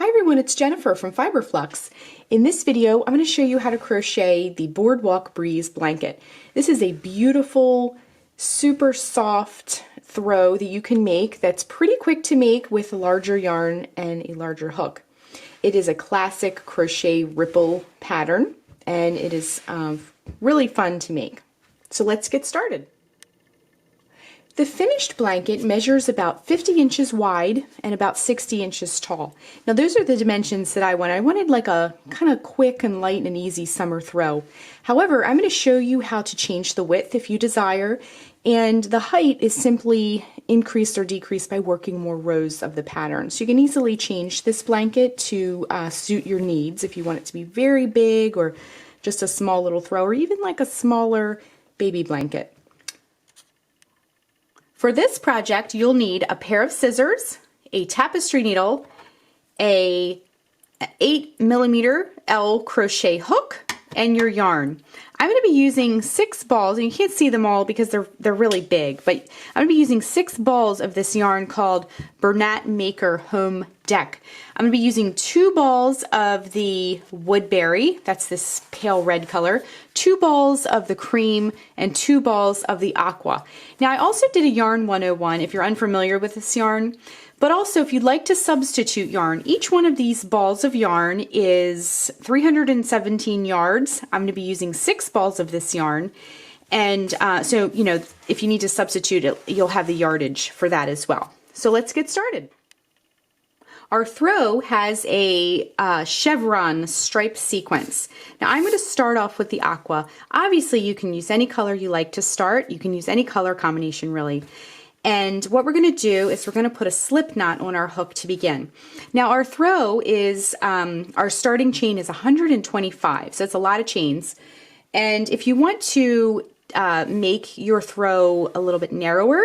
Hi everyone, it's Jennifer from Fiberflux. In this video, I'm going to show you how to crochet the Boardwalk Breeze Blanket. This is a beautiful, super soft throw that you can make that's pretty quick to make with larger yarn and a larger hook. It is a classic crochet ripple pattern and it is really fun to make. So let's get started. The finished blanket measures about 50 inches wide and about 60 inches tall. Now those are the dimensions that I wanted. I wanted like a kind of quick and light and easy summer throw. However, I'm going to show you how to change the width if you desire, and the height is simply increased or decreased by working more rows of the pattern. So you can easily change this blanket to suit your needs if you want it to be very big or just a small little throw or even like a smaller baby blanket. For this project, you'll need a pair of scissors, a tapestry needle, a 8mm L crochet hook, and your yarn. I'm going to be using 6 balls, and you can't see them all because they're really big, but I'm going to be using 6 balls of this yarn called Bernat Maker Home Deck. I'm going to be using 2 balls of the Woodberry, that's this pale red color, 2 balls of the cream, and 2 balls of the aqua. Now I also did a yarn 101 if you're unfamiliar with this yarn, but also if you'd like to substitute yarn, each one of these balls of yarn is 317 yards. I'm going to be using 6 balls of this yarn, and so you know, if you need to substitute it, you'll have the yardage for that as well. So let's get started. Our throw has a chevron stripe sequence. Now I'm going to start off with the aqua. Obviously you can use any color you like to start. You can use any color combination really. And what we're going to do is we're going to put a slip knot on our hook to begin. Now our throw is, our starting chain is 125, so it's a lot of chains. And if you want to make your throw a little bit narrower,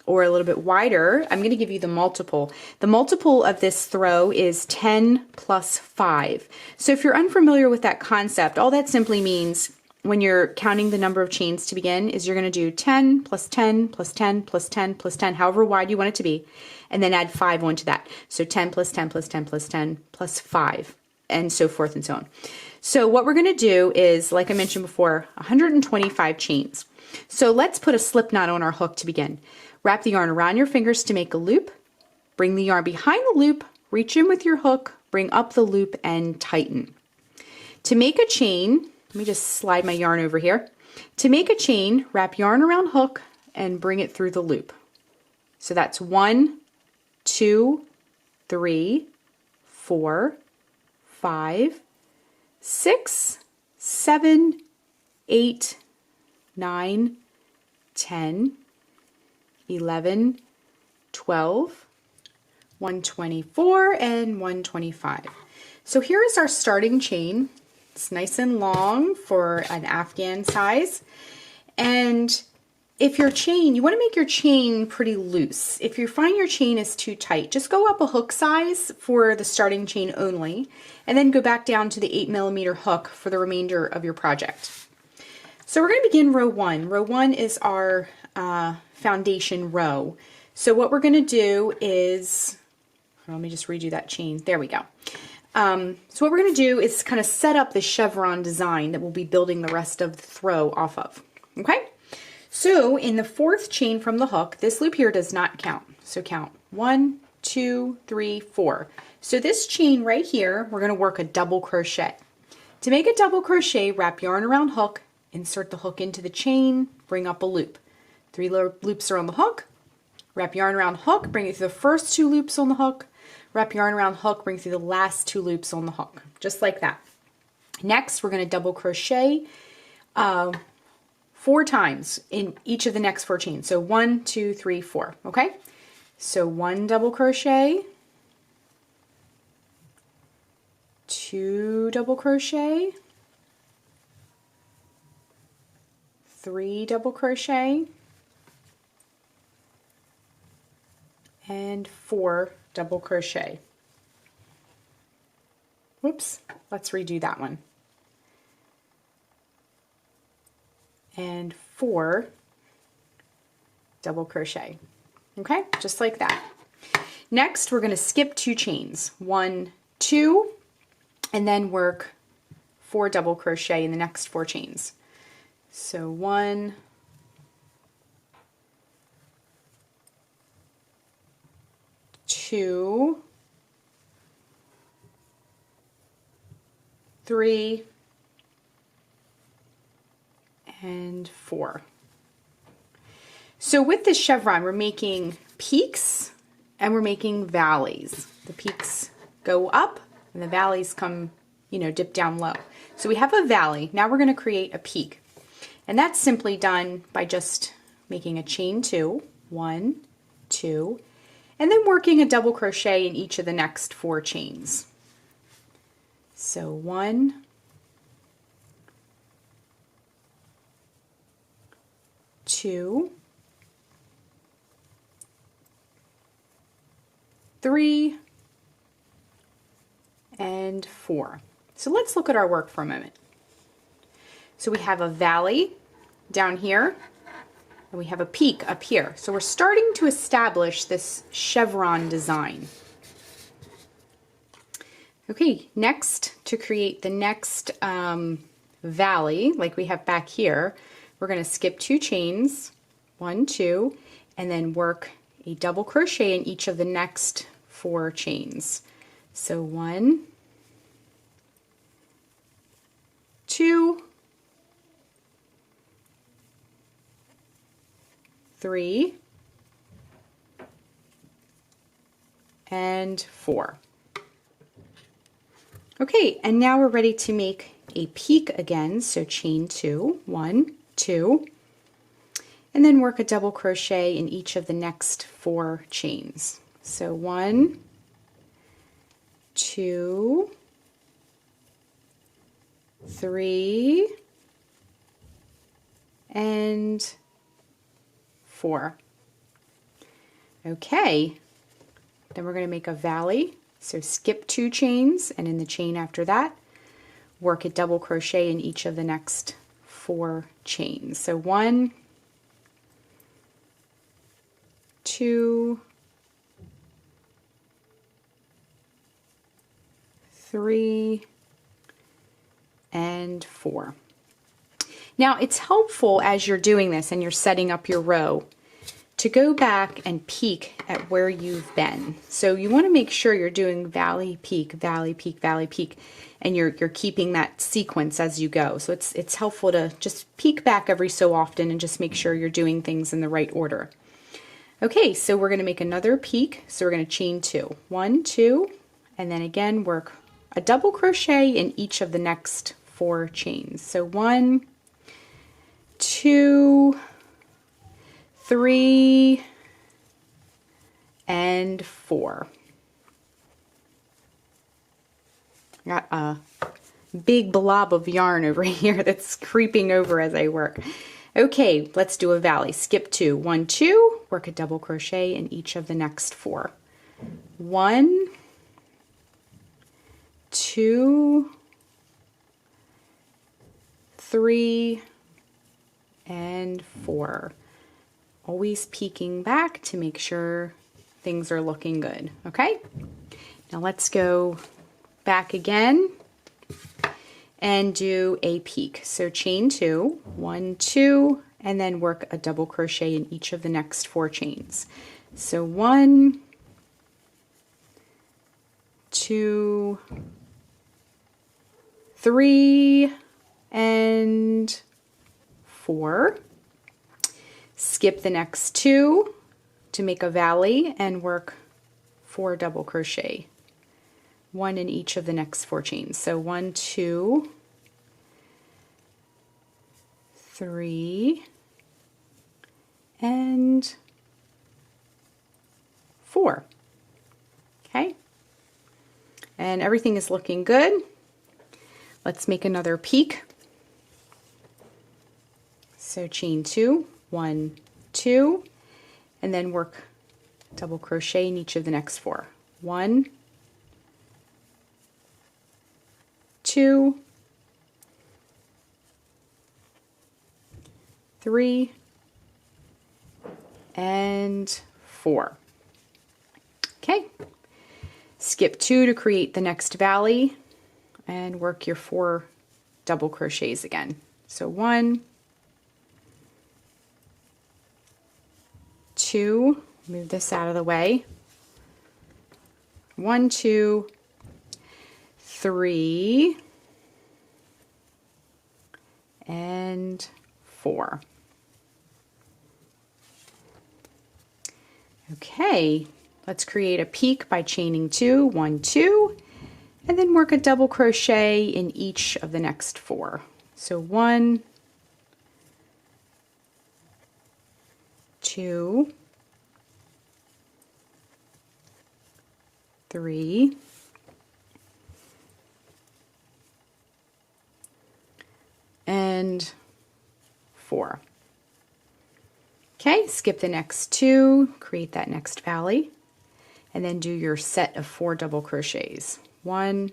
or a little bit wider, I'm going to give you the multiple. The multiple of this throw is 10 plus 5. So if you're unfamiliar with that concept, all that simply means when you're counting the number of chains to begin is you're going to do 10 plus 10 plus 10 plus 10 plus 10, however wide you want it to be, and then add 5 onto that. So 10 plus 10 plus 10 plus 10 plus 5, and so forth and so on. So what we're going to do is, like I mentioned before, 125 chains. So let's put a slip knot on our hook to begin. Wrap the yarn around your fingers to make a loop. Bring the yarn behind the loop, reach in with your hook, bring up the loop, and tighten. To make a chain, let me just slide my yarn over here. To make a chain, wrap yarn around hook and bring it through the loop. So that's 1, 2, 3, 4, 5, 6, 7, 8, 9, 10, 11, 12, 124, and 125. So here is our starting chain. It's nice and long for an Afghan size. And if your chain, you want to make your chain pretty loose. If you find your chain is too tight, just go up a hook size for the starting chain only, and then go back down to the 8mm hook for the remainder of your project. So we're going to begin row 1. Row 1 is our foundation row. So what we're going to do is, let me just redo that chain. There we go. So what we're going to do is kind of set up the chevron design that we'll be building the rest of the throw off of. Okay? So in the 4th chain from the hook, this loop here does not count. So count 1, 2, 3, 4. So this chain right here, we're going to work a double crochet. To make a double crochet, wrap yarn around hook, insert the hook into the chain, bring up a loop. 3 loops are on the hook, wrap yarn around hook, bring it through the first 2 loops on the hook, wrap yarn around hook, bring through the last 2 loops on the hook, just like that. Next, we're going to double crochet 4 times in each of the next 4 chains. So 1, 2, 3, 4, okay? So 1 double crochet, 2 double crochet, 3 double crochet, and 4 double crochet. Whoops, let's redo that one. And 4 double crochet. Okay, just like that. Next, we're going to skip 2 chains. 1, 2, and then work 4 double crochet in the next 4 chains. So 1, 2, 3, and 4. So with this chevron, we're making peaks and we're making valleys. The peaks go up and the valleys come, dip down low. So we have a valley. Now we're going to create a peak. And that's simply done by just making a chain 2, 1, 2, and then working a double crochet in each of the next 4 chains. So 1, 2, 3, and 4. So let's look at our work for a moment. So we have a valley down here, and we have a peak up here. So we're starting to establish this chevron design. Okay, next, to create the next valley, like we have back here, we're going to skip 2 chains, 1, 2, and then work a double crochet in each of the next 4 chains. So 1, 2, 3, and 4. Okay, and now we're ready to make a peak again. So chain 2, 1, 2, and then work a double crochet in each of the next 4 chains. So 1, 2, 3, and 4. Okay, then we're going to make a valley. So skip 2 chains, and in the chain after that, work a double crochet in each of the next 4 chains. So 1, 2, 3, and 4. Now it's helpful as you're doing this and you're setting up your row to go back and peek at where you've been. So you want to make sure you're doing valley, peak, valley, peak, valley, peak, and you're keeping that sequence as you go. So it's helpful to just peek back every so often and just make sure you're doing things in the right order. Okay, so we're going to make another peak. So we're going to chain 2, 1, 2, and then again work a double crochet in each of the next 4 chains. So 1, 2, 3, and 4. Got a big blob of yarn over here that's creeping over as I work. Okay, let's do a valley. Skip 2, 1, 2, work a double crochet in each of the next 4. 1, 2, 3, and 4. Always peeking back to make sure things are looking good. Okay, now let's go back again and do a peak. So chain 2, 1, 2, and then work a double crochet in each of the next 4 chains. So 1, 2, 3, and 4. Skip the next 2 to make a valley and work 4 double crochet, 1 in each of the next 4 chains. So 1, 2, 3, and 4. Okay, and everything is looking good. Let's make another peak. So chain 2, 1, 2, and then work double crochet in each of the next 4. 1, 2, 3, and 4. Okay, Skip 2 to create the next valley and work your 4 double crochets again. So 1, 2, move this out of the way. 1, 2, 3, and 4. Okay, let's create a peak by chaining 2, 1, 2, and then work a double crochet in each of the next 4. So 1, 2, 3, and 4. Okay, skip the next 2, create that next valley, and then do your set of 4 double crochets. 1,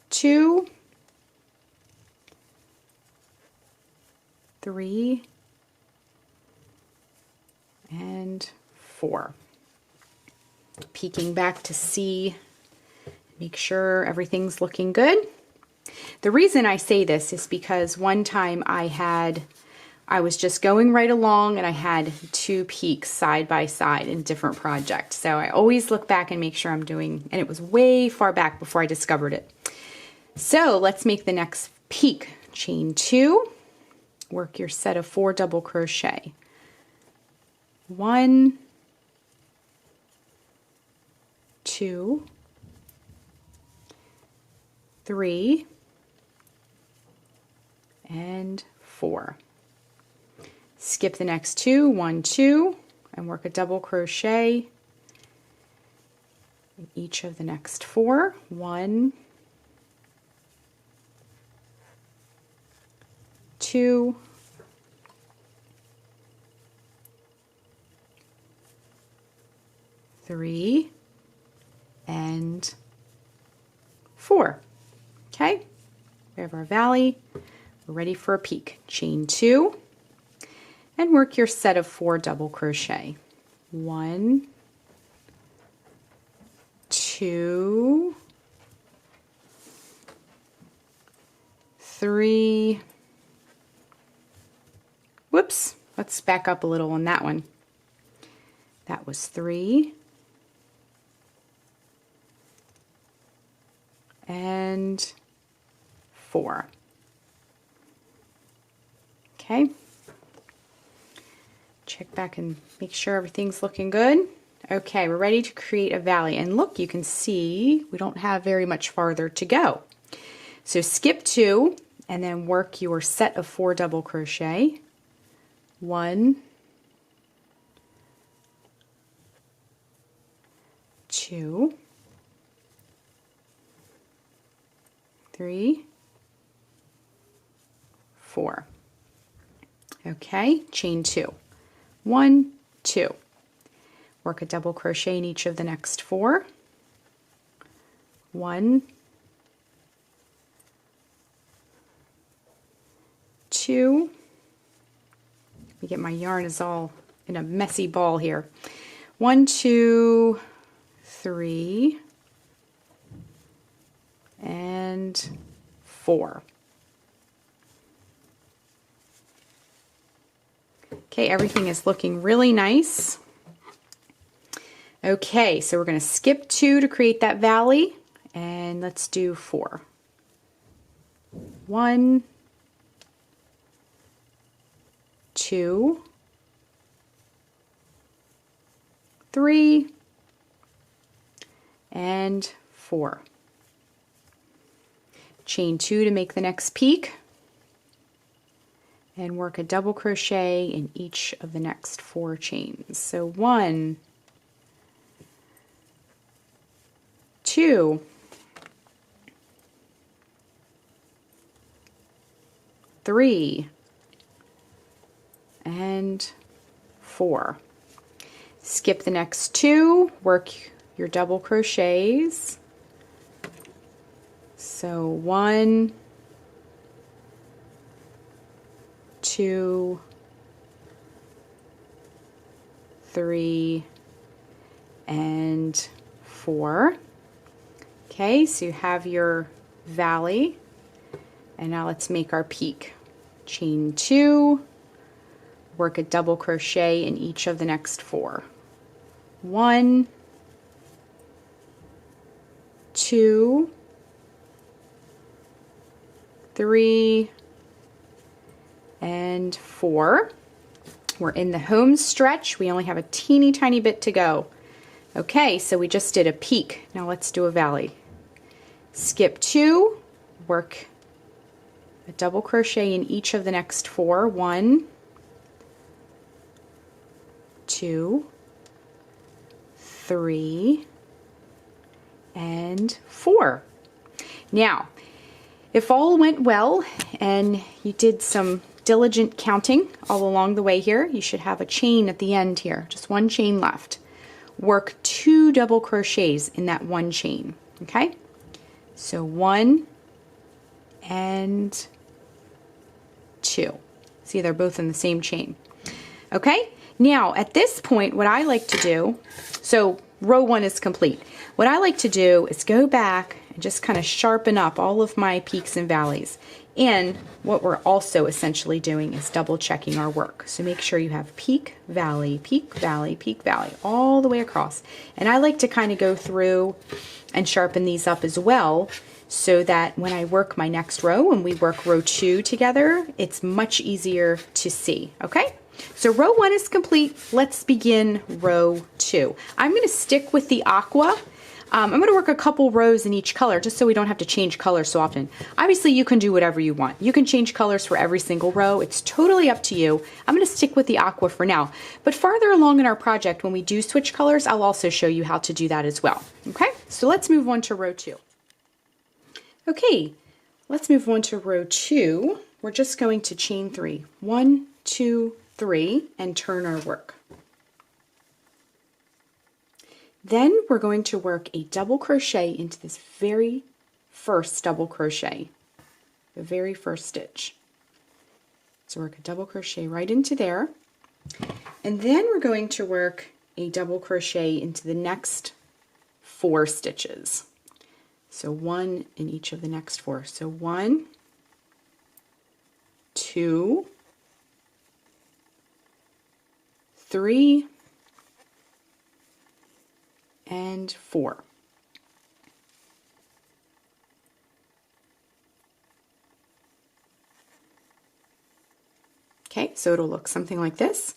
2, 3, and 4. Peeking back to see, make sure everything's looking good. The reason I say this is because one time I was just going right along and I had 2 peaks side by side in different projects. So I always look back and make sure I'm doing, and it was way far back before I discovered it. So let's make the next peak. Chain 2, work your set of 4 double crochet. 1, 2, 3, and 4. Skip the next 2, 1, 2, and work a double crochet in each of the next 4. 1, 2, 3, and 4. Okay, we have our valley. We're ready for a peak. Chain 2 and work your set of 4 double crochet. 1, 2, 3. Whoops, let's back up a little on that one. That was 3. And 4. Okay. Check back and make sure everything's looking good. Okay, we're ready to create a valley. And look, you can see we don't have very much farther to go. So skip 2 and then work your set of 4 double crochet. 1, 2, 3, 4. Okay, chain 2. 1, 2. Work a double crochet in each of the next 4. 1, 2. Let me get my yarn is all in a messy ball here. 1, 2, 3, and 4. Okay, everything is looking really nice. Okay, so we're going to skip 2 to create that valley, and let's do 4. 1, 2, 3, and 4. Chain 2 to make the next peak, and work a double crochet in each of the next 4 chains. So 1, 2, 3, and 4. Skip the next 2, work your double crochets. So 1, 2, 3, and 4. Okay, so you have your valley, and now let's make our peak. Chain 2, work a double crochet in each of the next 4. 1, 2, 3, and 4. We're in the home stretch. We only have a teeny tiny bit to go. Okay, so we just did a peak. Now let's do a valley. Skip 2, work a double crochet in each of the next 4. 1, 2, 3, and 4. Now, if all went well and you did some diligent counting all along the way here, you should have a chain at the end here, just one chain left. Work 2 double crochets in that one chain, okay? So 1 and 2. See, they're both in the same chain. Okay, now at this point, what I like to do, so row 1 is complete. What I like to do is go back and just kind of sharpen up all of my peaks and valleys. And what we're also essentially doing is double checking our work. So make sure you have peak, valley, peak, valley, peak, valley, all the way across. And I like to kind of go through and sharpen these up as well, so that when I work my next row and we work row 2 together, it's much easier to see, okay? So row 1 is complete. Let's begin row 2. I'm going to stick with the aqua. I'm going to work a couple rows in each color just so we don't have to change colors so often. Obviously, you can do whatever you want. You can change colors for every single row. It's totally up to you. I'm going to stick with the aqua for now. But farther along in our project, when we do switch colors, I'll also show you how to do that as well. Okay, so let's move on to row 2. Okay, let's move on to row 2. We're just going to chain 3. 1, 2, 3, and turn our work. Then we're going to work a double crochet into this very first double crochet, the very first stitch. So work a double crochet right into there, and then we're going to work a double crochet into the next 4 stitches. So 1 in each of the next 4. So 1, 2, 3, and 4. Okay, so it'll look something like this.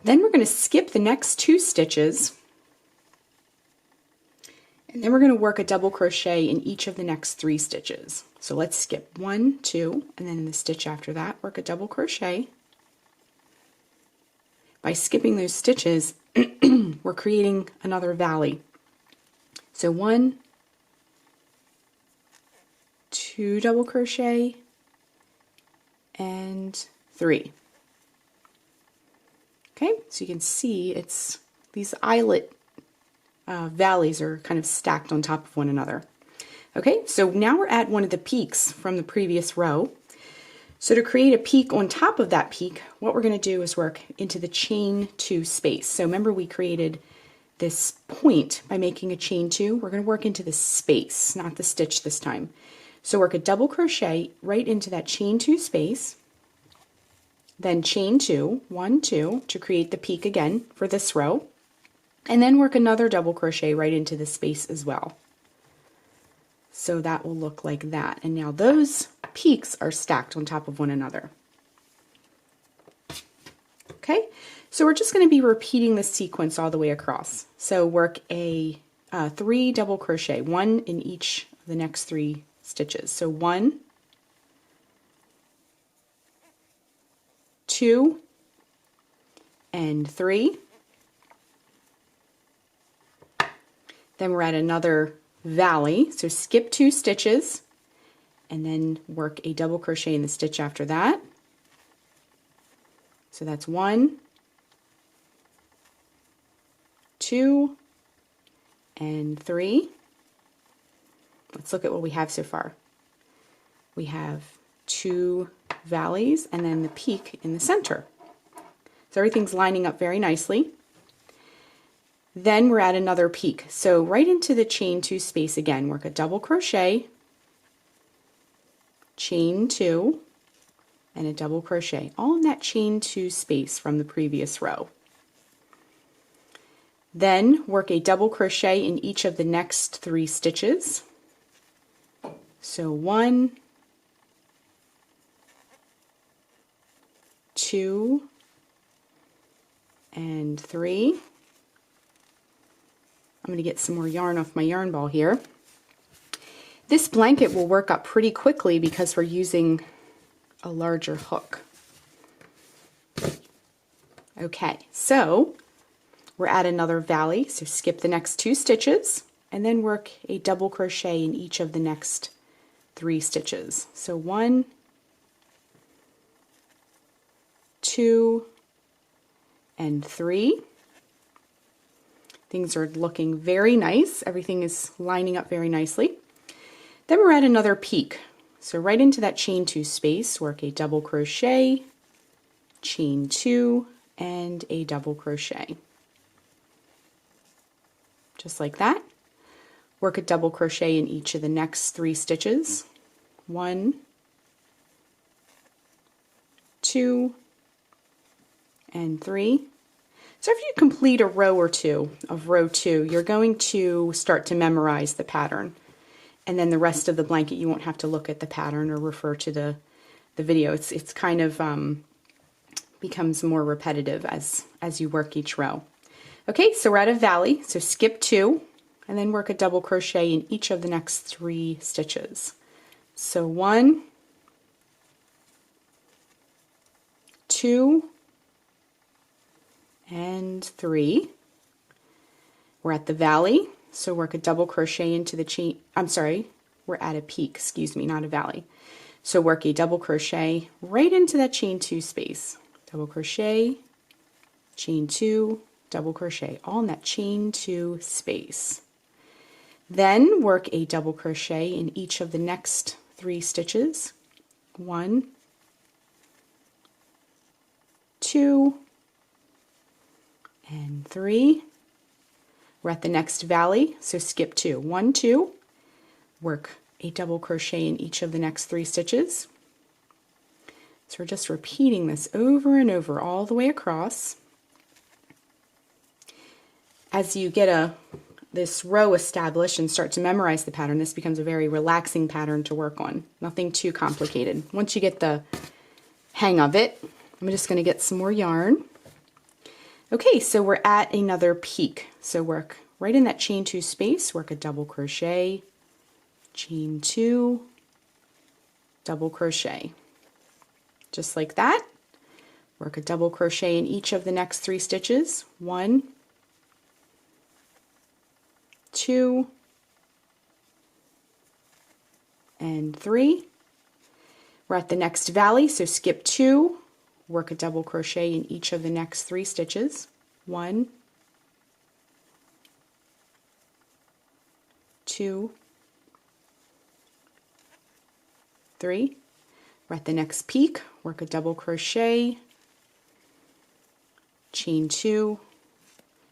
Then we're going to skip the next 2 stitches, and then we're going to work a double crochet in each of the next 3 stitches. So let's skip 1, 2, and then in the stitch after that, work a double crochet. By skipping those stitches, we're creating another valley. So 1, 2 double crochet, and 3. Okay, so you can see it's these eyelet valleys are kind of stacked on top of one another. Okay, so now we're at one of the peaks from the previous row. So to create a peak on top of that peak, what we're going to do is work into the chain 2 space. So remember, we created this point by making a chain 2. We're going to work into the space, not the stitch this time. So work a double crochet right into that chain 2 space, then chain 2, 1, 2, to create the peak again for this row, and then work another double crochet right into the space as well. So that will look like that. And now those peaks are stacked on top of one another. Okay, so we're just going to be repeating this sequence all the way across. So work a 3 double crochet, 1 in each of the next 3 stitches. So 1, 2, and 3. Then we're at another valley, so skip 2 stitches and then work a double crochet in the stitch after that. So that's 1, 2, and 3. Let's look at what we have so far. We have 2 valleys and then the peak in the center. So everything's lining up very nicely. Then we're at another peak. So right into the chain 2 space again, work a double crochet, chain 2, and a double crochet, all in that chain 2 space from the previous row. Then work a double crochet in each of the next 3 stitches. So 1, 2, and 3. I'm going to get some more yarn off my yarn ball here. This blanket will work up pretty quickly because we're using a larger hook. Okay, so we're at another valley, so skip the next 2 stitches and then work a double crochet in each of the next 3 stitches. So 1, 2, and 3. Things are looking very nice. Everything is lining up very nicely. Then we're at another peak. So right into that chain 2 space, work a double crochet, chain 2, and a double crochet. Just like that. Work a double crochet in each of the next 3 stitches. 1, 2, and 3. So if you complete a row or 2 of row 2, you're going to start to memorize the pattern. And then the rest of the blanket, you won't have to look at the pattern or refer to the video. It's kind of becomes more repetitive as you work each row. Okay, so we're at a valley, so skip 2, and then work a double crochet in each of the next 3 stitches. So 1, 2, and 3. We're at the valley, so work a double crochet into the chain. I'm sorry, we're at a peak, excuse me, not a valley. So work a double crochet right into that chain 2 space. Double crochet, chain 2, double crochet, all in that chain 2 space. Then work a double crochet in each of the next 3 stitches. 1, 2, and 3. We're at the next valley, so skip 2. 1, 2. Work a double crochet in each of the next 3 stitches. So we're just repeating this over and over all the way across. As you get this row established and start to memorize the pattern, this becomes a very relaxing pattern to work on. Nothing too complicated. Once you get the hang of it, I'm just going to get some more yarn. Okay, so we're at another peak. So work right in that chain 2 space, work a double crochet, chain 2, double crochet. Just like that. Work a double crochet in each of the next 3 stitches. 1, 2, and 3. We're at the next valley, so skip 2, work a double crochet in each of the next 3 stitches. 1, 2, 3. We're at the next peak, work a double crochet, chain 2,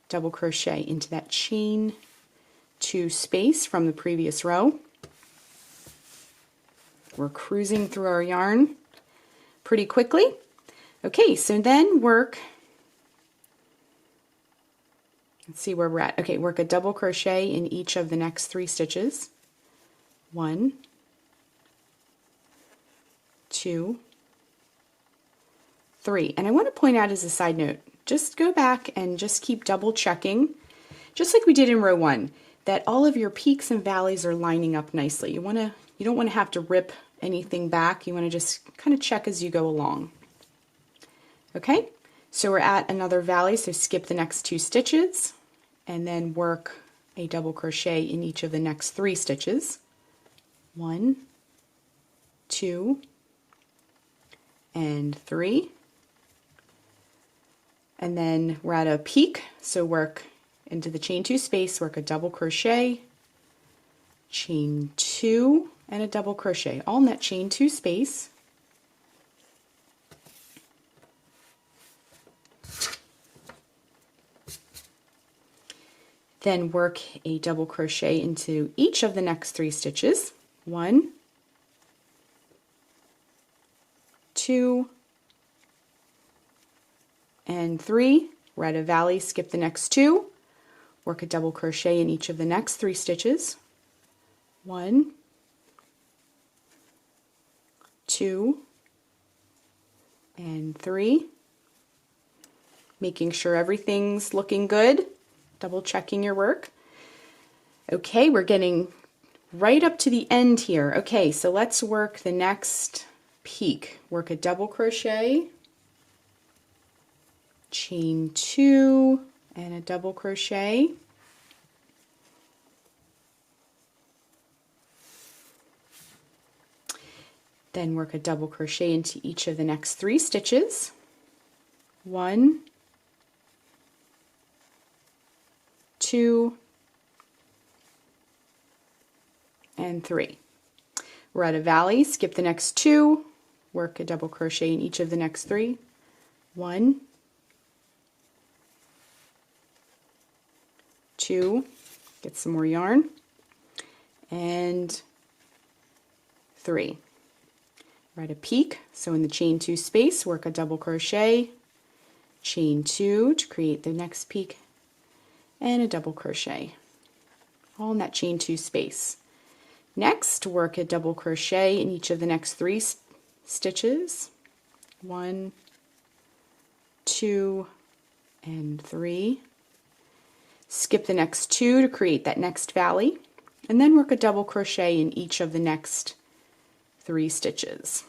double crochet into that chain 2 space from the previous row. We're cruising through our yarn pretty quickly. Okay, so then work, let's see where we're at. Okay, work a double crochet in each of the next 3 stitches. 1, 2, 3. And I want to point out as a side note, just go back and just keep double checking, just like we did in row 1, that all of your peaks and valleys are lining up nicely. You don't want to have to rip anything back. You want to just kind of check as you go along. Okay, so we're at another valley, so skip the next 2 stitches and then work a double crochet in each of the next 3 stitches. 1, 2, and 3. And then we're at a peak, so work into the chain 2 space, work a double crochet, chain 2, and a double crochet, all in that chain 2 space. Then work a double crochet into each of the next 3 stitches. 1, 2, and 3. We're at a valley, skip the next 2. Work a double crochet in each of the next 3 stitches. 1, 2, and 3. Making sure everything's looking good. Double checking your work. Okay, we're getting right up to the end here. Okay, so let's work the next peak. Work a double crochet, chain 2, and a double crochet. Then work a double crochet into each of the next 3 stitches. 1, 2, and 3. We're at a valley, skip the next 2, work a double crochet in each of the next 3. 1, 2, get some more yarn, and 3. We're at a peak, so in the chain 2 space, work a double crochet, chain 2 to create the next peak, and a double crochet, all in that chain 2 space. Next, work a double crochet in each of the next 3 stitches. 1, 2, and 3. Skip the next 2 to create that next valley, and then work a double crochet in each of the next 3 stitches.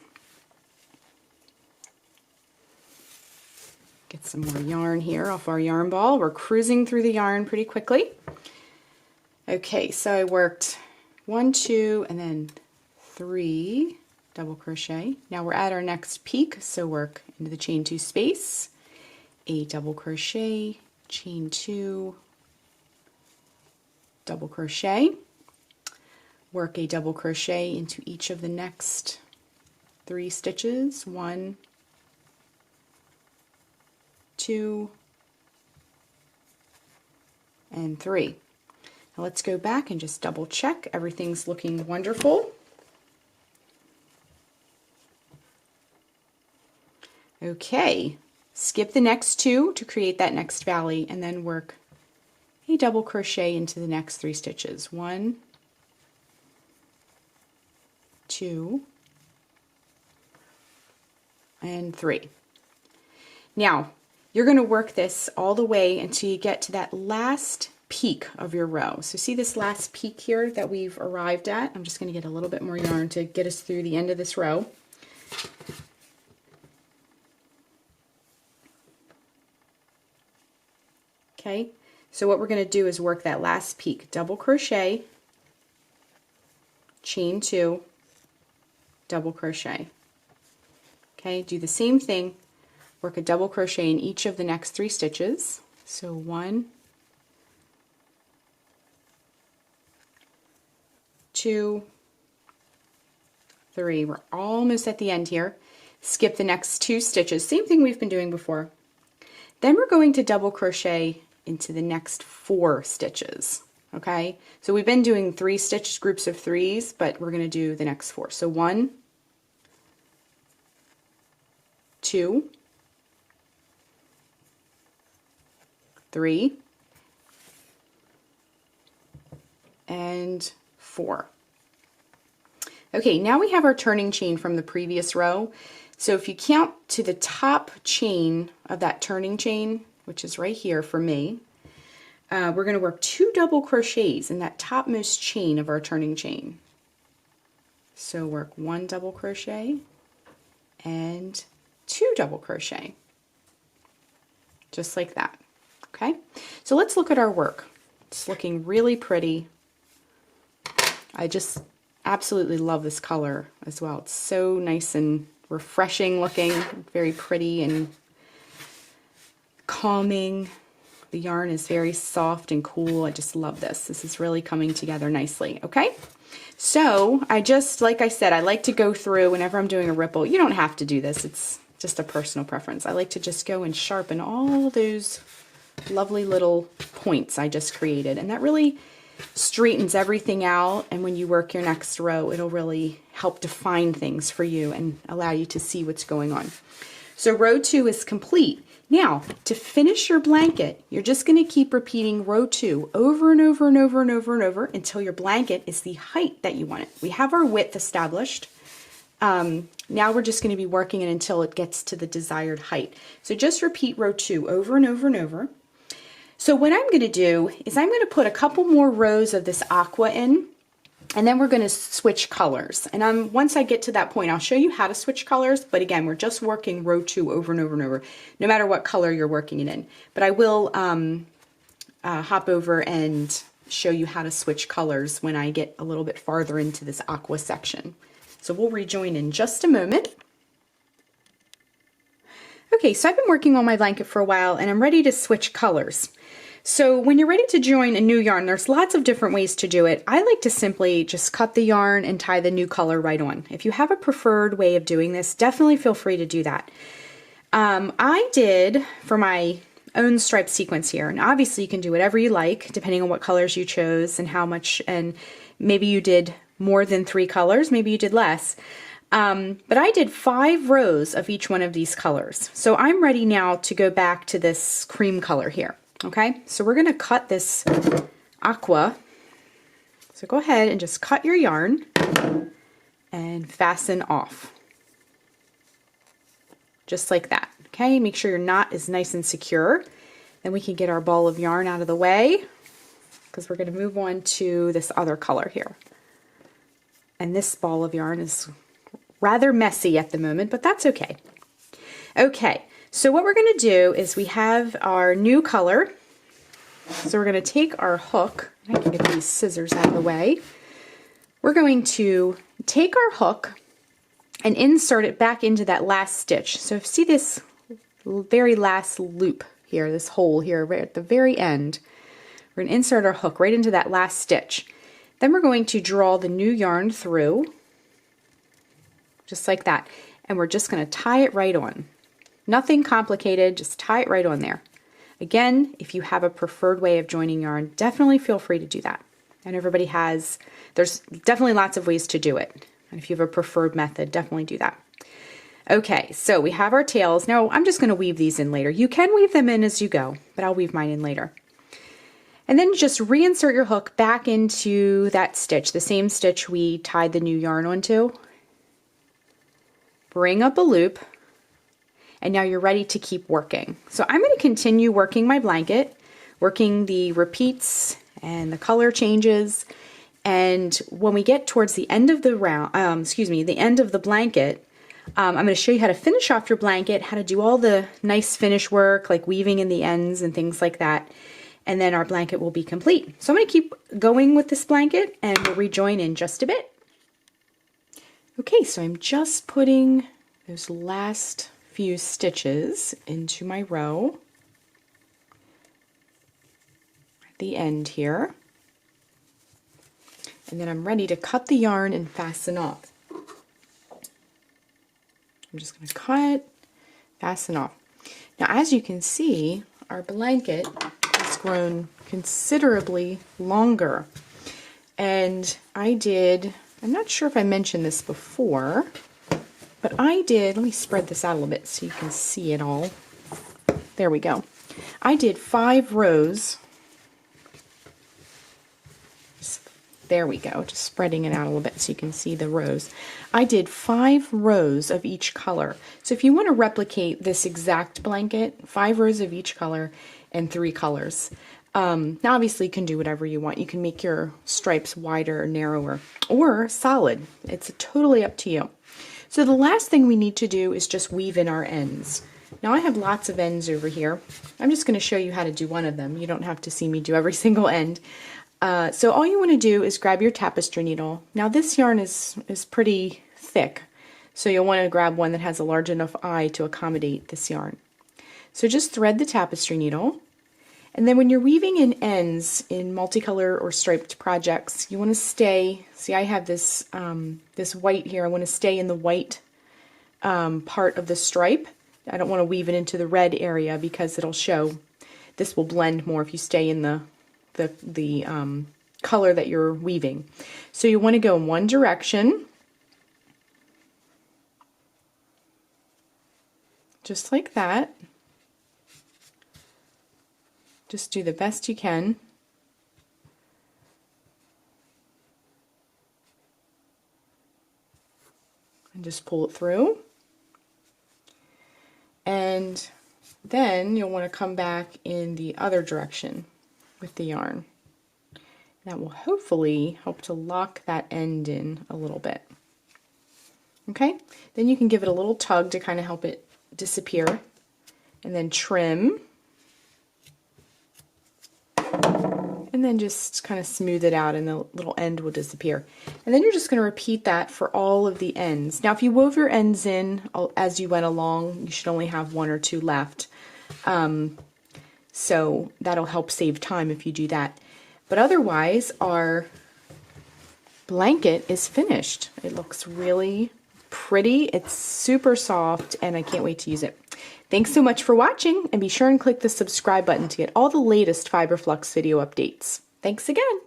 Get some more yarn here off our yarn ball. We're cruising through the yarn pretty quickly. Okay, so I worked 1, 2, and then 3 double crochet. Now we're at our next peak, so work into the chain 2 space, a double crochet, chain 2, double crochet, work a double crochet into each of the next 3 stitches. 1, 2, and 3. Now let's go back and just double check everything's looking wonderful. Okay, skip the next 2 to create that next valley, and then work a double crochet into the next 3 stitches. 1, 2, and 3. Now you're going to work this all the way until you get to that last peak of your row. So see this last peak here that we've arrived at? I'm just going to get a little bit more yarn to get us through the end of this row. Okay, so what we're going to do is work that last peak, double crochet, chain 2, double crochet. Okay, do the same thing, work a double crochet in each of the next 3 stitches. So 1, 2, 3. We're almost at the end here. Skip the next 2 stitches, same thing we've been doing before. Then we're going to double crochet into the next 4 stitches. Okay, so we've been doing 3 stitch groups of 3s, but we're going to do the next 4. So 1, 2, 3, and 4. Okay, now we have our turning chain from the previous row. So if you count to the top chain of that turning chain, which is right here for me, we're going to work 2 double crochets in that topmost chain of our turning chain. So work 1 double crochet and 2 double crochet, just like that. Okay, so let's look at our work. It's looking really pretty. I just absolutely love this color as well. It's so nice and refreshing looking, very pretty and calming. The yarn is very soft and cool. I just love this. This is really coming together nicely. Okay, so I just, like I said, I like to go through whenever I'm doing a ripple. You don't have to do this. It's just a personal preference. I like to just go and sharpen all those lovely little points I just created. And that really straightens everything out, and when you work your next row, it'll really help define things for you and allow you to see what's going on. So row 2 is complete. Now, to finish your blanket, you're just going to keep repeating row 2 over and over and over and over and over until your blanket is the height that you want it. We have our width established. Now we're just going to be working it until it gets to the desired height. So just repeat row 2 over and over and over. So what I'm going to do is I'm going to put a couple more rows of this aqua in, and then we're going to switch colors. And once I get to that point, I'll show you how to switch colors. But again, we're just working row 2 over and over and over, no matter what color you're working it in. But I will hop over and show you how to switch colors when I get a little bit farther into this aqua section. So we'll rejoin in just a moment. Okay, so I've been working on my blanket for a while, and I'm ready to switch colors. So when you're ready to join a new yarn, there's lots of different ways to do it. I like to simply just cut the yarn and tie the new color right on. If you have a preferred way of doing this, definitely feel free to do that. I did for my own stripe sequence here, and obviously you can do whatever you like depending on what colors you chose and how much, and maybe you did more than 3 colors, maybe you did less. But I did 5 rows of each one of these colors. So I'm ready now to go back to this cream color here. Okay, so we're going to cut this aqua. So go ahead and just cut your yarn and fasten off. Just like that. Okay, make sure your knot is nice and secure. Then we can get our ball of yarn out of the way, because we're going to move on to this other color here. And this ball of yarn is rather messy at the moment, but that's okay. Okay, so what we're going to do is we have our new color. So we're going to take our hook. I can get these scissors out of the way. We're going to take our hook and insert it back into that last stitch. So see this very last loop here, this hole here right at the very end. We're going to insert our hook right into that last stitch. Then we're going to draw the new yarn through, just like that. And we're just going to tie it right on. Nothing complicated, just tie it right on there. Again, if you have a preferred way of joining yarn, definitely feel free to do that. And everybody has, there's definitely lots of ways to do it. And if you have a preferred method, definitely do that. Okay, so we have our tails. Now I'm just going to weave these in later. You can weave them in as you go, but I'll weave mine in later. And then just reinsert your hook back into that stitch, the same stitch we tied the new yarn onto. Bring up a loop, and now you're ready to keep working. So I'm going to continue working my blanket, working the repeats and the color changes. And when we get towards the end of the the end of the blanket, I'm going to show you how to finish off your blanket, how to do all the nice finish work like weaving in the ends and things like that. And then our blanket will be complete. So I'm going to keep going with this blanket, and we'll rejoin in just a bit. Okay, so I'm just putting those last few stitches into my row at the end here. And then I'm ready to cut the yarn and fasten off. I'm just going to cut, fasten off. Now, as you can see, our blanket has grown considerably longer. And I'm not sure if I mentioned this before, but let me spread this out a little bit so you can see it all. There we go. I did 5 rows. There we go, just spreading it out a little bit so you can see the rows. I did 5 rows of each color. So if you want to replicate this exact blanket, 5 rows of each color and 3 colors. Now obviously you can do whatever you want. You can make your stripes wider or narrower or solid. It's totally up to you. So the last thing we need to do is just weave in our ends. Now I have lots of ends over here. I'm just going to show you how to do one of them. You don't have to see me do every single end. So all you want to do is grab your tapestry needle. Now this yarn is pretty thick, so you'll want to grab one that has a large enough eye to accommodate this yarn. So just thread the tapestry needle, and then when you're weaving in ends in multicolor or striped projects, you want to stay, see I have this, this white here, I want to stay in the white part of the stripe. I don't want to weave it into the red area because it'll show. this will blend more if you stay in the color that you're weaving. So you want to go in one direction, just like that. Just do the best you can. And just pull it through. And then you'll want to come back in the other direction with the yarn. That will hopefully help to lock that end in a little bit. Okay, then you can give it a little tug to kind of help it disappear, and then trim, and then just kind of smooth it out and the little end will disappear. And then you're just going to repeat that for all of the ends. Now if you wove your ends in as you went along, you should only have 1 or 2 left. So that'll help save time if you do that. But otherwise, our blanket is finished. It looks really pretty. It's super soft and I can't wait to use it. Thanks so much for watching, and be sure and click the subscribe button to get all the latest Fiber Flux video updates. Thanks again.